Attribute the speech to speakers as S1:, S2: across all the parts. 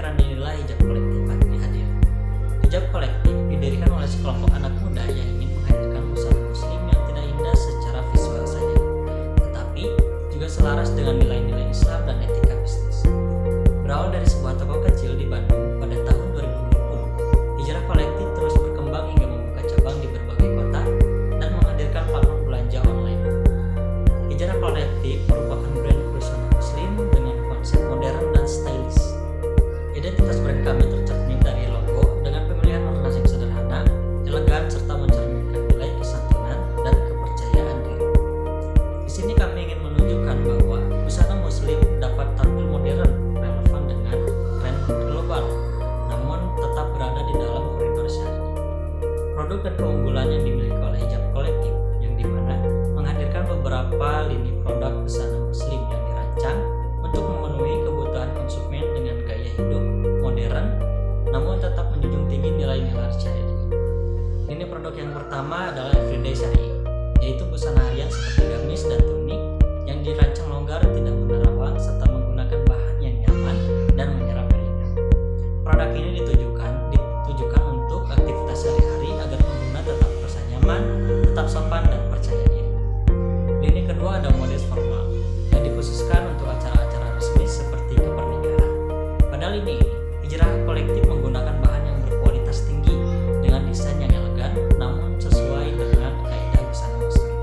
S1: pemikiran inilah hijab kolektif hadir. Hijab kolektif didirikan oleh sekelompok anak muda yang ingin menghadirkan busana muslim yang tidak indah secara visual saja, tetapi juga selaras dengan nilai-nilai Islam dan etika bisnis. Berawal dari sebuah toko kecil di Bandung pada tahun 2020, hijrah kolektif terus berkembang hingga membuka cabang di berbagai kota dan menghadirkan platform belanja online. Hijrah kolektif merupakan brand busana muslim dengan konsep modern dan stylish. Identitas brand kami tercermin dari logo dengan pemilihan ornamen yang sederhana, elegan, serta mencerminkan nilai kesantunan dan kepercayaan diri. Di sini kami ingin menunjukkan bahwa busana muslim dapat tampil modern, relevan dengan tren global, namun tetap berada di dalam koridor syar'i. Produk dan keunggulan yang dimiliki oleh hijab kolektif, yang dimana menghadirkan beberapa lini produk busana muslim yang dirancang untuk memenuhi kebutuhan konsumen dengan gaya hidup modern, namun tetap menjunjung tinggi nilai-nilai syar'i. Lini produk yang pertama adalah everyday syar'i, yaitu busana harian seperti gamis dan tunik yang dirancang longgar, tidak menerawang, serta menggunakan bahan yang nyaman dan menyerap keringat. Produk ini ditujukan untuk aktivitas sehari-hari agar pengguna tetap merasa nyaman, tetap sopan, dan percaya diri. Lini kedua ada modest formal yang dikhususkan untuk acara-acara resmi seperti kepernikahan. Pada lini ini, hijrah kolektif menggunakan bahan yang berkualitas tinggi dengan desain yang elegan namun sesuai dengan kaidah busana muslim.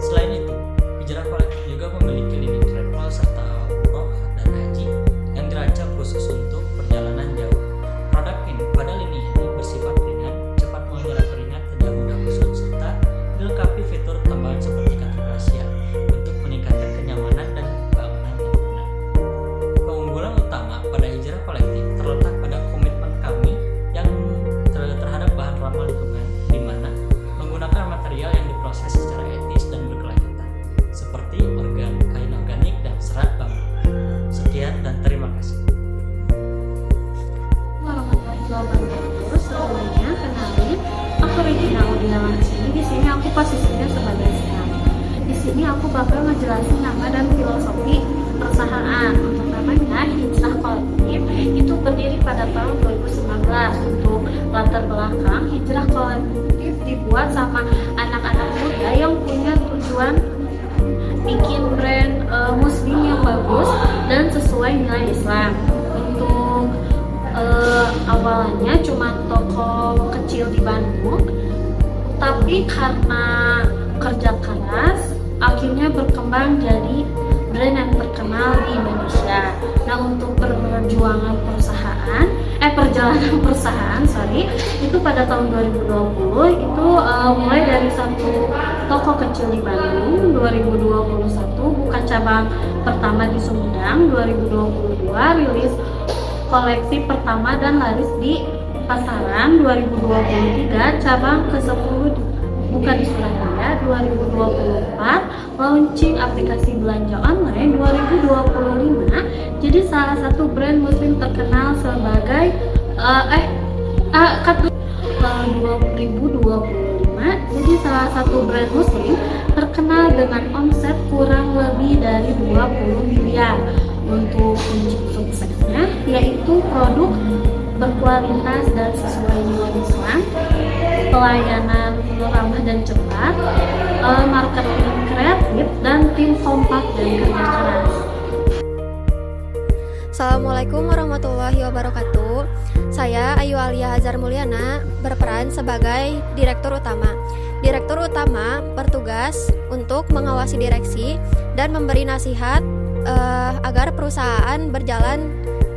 S1: Selain itu, hijrah kolektif juga memiliki lini travel serta umroh dan haji yang dirancang khusus untuk perjalanan jauh. Produk ini pada lini ini bersifat ringan, cepat menyerap keringat, tidak mudah kusut, serta dilengkapi fitur tambahan seperti kartu rahasia untuk meningkatkan kenyamanan dan keamanan pengguna. Keunggulan utama pada hijrah kolektif terletak pada komitmen kami yang terhadap bahan ramah lingkungan, di mana menggunakan material yang diproses secara etis dan berkelanjutan, seperti kain organik dan serat bambu. Sekian dan terima kasih.
S2: Warahmatullahi wabarakatuh. Sebelumnya kenalin, aku Regina Udiawan. Di sini aku posisinya sebagai staff. Di sini aku bakal ngejelasin nama dan filosofi perusahaan. Untuk namanya Hijrah Kolektif itu berdiri pada tahun 2019. Untuk latar belakang, Hijrah Kolektif dibuat sama anak-anak muda yang punya tujuan bikin brand muslim yang bagus dan sesuai nilai Islam. Untuk awalnya cuma toko kecil di Bandung, tapi karena kerja keras akhirnya berkembang jadi brand yang terkenal di Indonesia. Nah, untuk perjalanan perusahaan itu pada tahun 2020 itu mulai dari satu toko kecil di Bandung. 2021 buka cabang pertama di Sumedang. 2022 rilis koleksi pertama dan laris di pasaran. 2023 cabang ke-10 buka di Surabaya. 2024 launching aplikasi belanja online. 2025 jadi salah satu brand muslim terkenal sebagai 2025 jadi salah satu brand muslim terkenal dengan omset kurang lebih dari 20 miliar. Untuk kunci suksesnya yaitu produk berkualitas dan sesuai nilai Islam, pelayanan ramah dan cepat, marketing kreatif, dan tim kompak dan kerja keras.
S3: Assalamualaikum warahmatullahi wabarakatuh. Saya Ayu Alia Hazar Mulyana berperan sebagai Direktur Utama. Direktur Utama bertugas untuk mengawasi direksi dan memberi nasihat agar perusahaan berjalan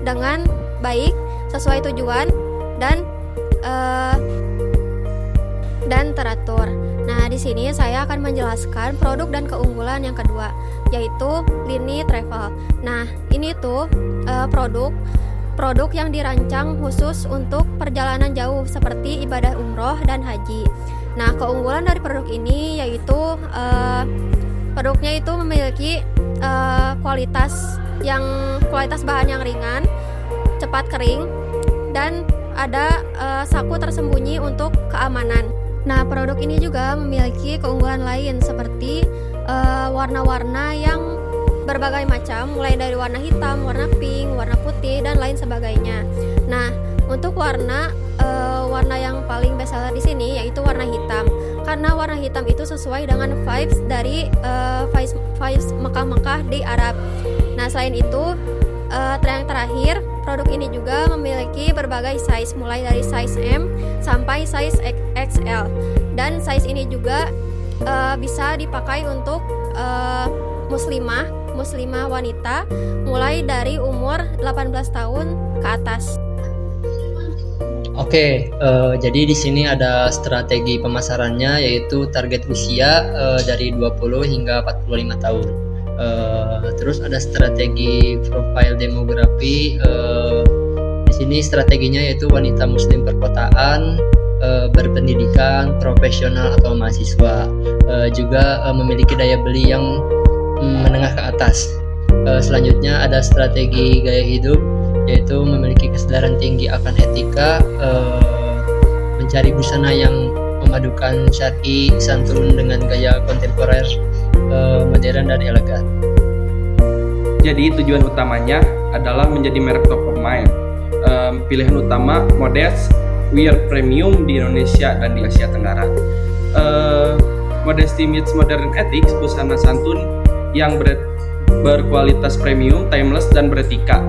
S3: dengan baik sesuai tujuan dan teratur. Nah, di sini saya akan menjelaskan produk dan keunggulan yang kedua, yaitu lini travel. Nah, ini tuh produk yang dirancang khusus untuk perjalanan jauh seperti ibadah umroh dan haji. Nah, keunggulan dari produk ini yaitu produknya itu memiliki kualitas bahan yang ringan, cepat kering, dan ada saku tersembunyi untuk keamanan. Nah, produk ini juga memiliki keunggulan lain seperti warna-warna yang berbagai macam, mulai dari warna hitam, warna pink, warna putih, dan lain sebagainya. Nah, untuk warna yang paling bestseller di sini yaitu warna hitam, karena warna hitam itu sesuai dengan vibes dari vibes Mekah-Mekah di Arab. Nah, selain itu yang terakhir, produk ini juga memiliki berbagai size, mulai dari size M sampai size XL, dan size ini juga bisa dipakai untuk muslimah wanita mulai dari umur 18 tahun ke atas.
S4: Oke, jadi di sini ada strategi pemasarannya, yaitu target usia dari 20 hingga 45 tahun. Terus ada strategi profil demografi. Di sini strateginya yaitu wanita muslim perkotaan, berpendidikan, profesional atau mahasiswa, juga memiliki daya beli yang menengah ke atas. Selanjutnya ada strategi gaya hidup, yaitu memiliki kesadaran tinggi akan etika, mencari busana yang memadukan syar'i santun dengan gaya kontemporer, modern dan elegan.
S5: Jadi tujuan utamanya adalah menjadi merek top of mind. Pilihan utama Modest wear premium di Indonesia dan di Asia Tenggara. Modesty meets modern ethics, busana santun yang berkualitas premium, timeless dan beretika.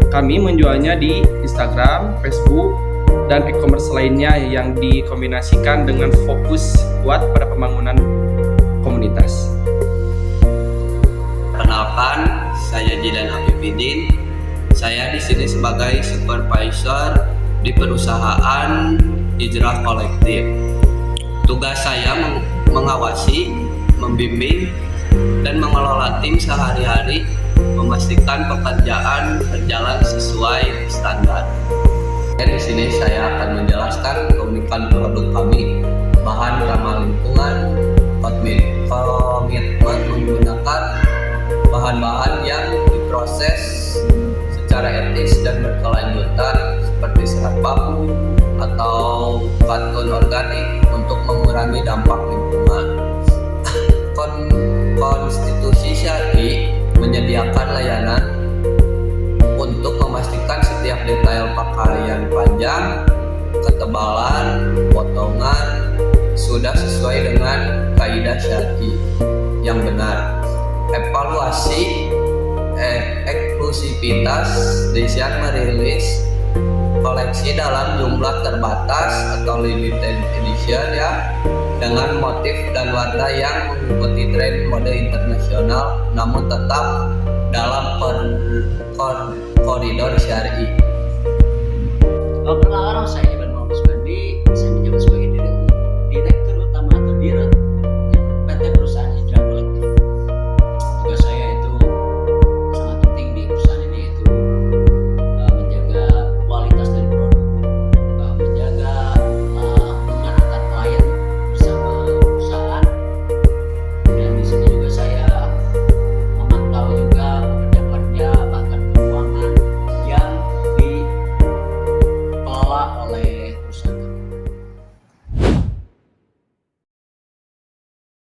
S5: Kami menjualnya di Instagram, Facebook, dan e-commerce lainnya yang dikombinasikan dengan fokus kuat pada pembangunan komunitas.
S6: Perkenalkan, saya Jidan Afifidin. Saya di sini sebagai supervisor di perusahaan Hijrah Kolektif. Tugas saya mengawasi, membimbing, dan mengelola tim sehari-hari, memastikan pekerjaan berjalan sesuai standar. Dan di sini saya akan menjelaskan keunikan produk kami, bahan ramah lingkungan, komitmen menggunakan bahan-bahan yang diproses secara etis dan berkelanjutan seperti serat bambu atau katun organik untuk mengurangi dampak lingkungan. Konstitusi syar'i menyediakan layanan untuk memastikan setiap detail pakaian panjang, ketebalan, potongan sudah sesuai dengan kaidah syar'i yang benar. Evaluasi eksklusivitas, desain merilis koleksi dalam jumlah terbatas atau limited edition ya, dengan motif dan warna yang mengikuti tren mode internasional namun tetap dalam koridor syar'i.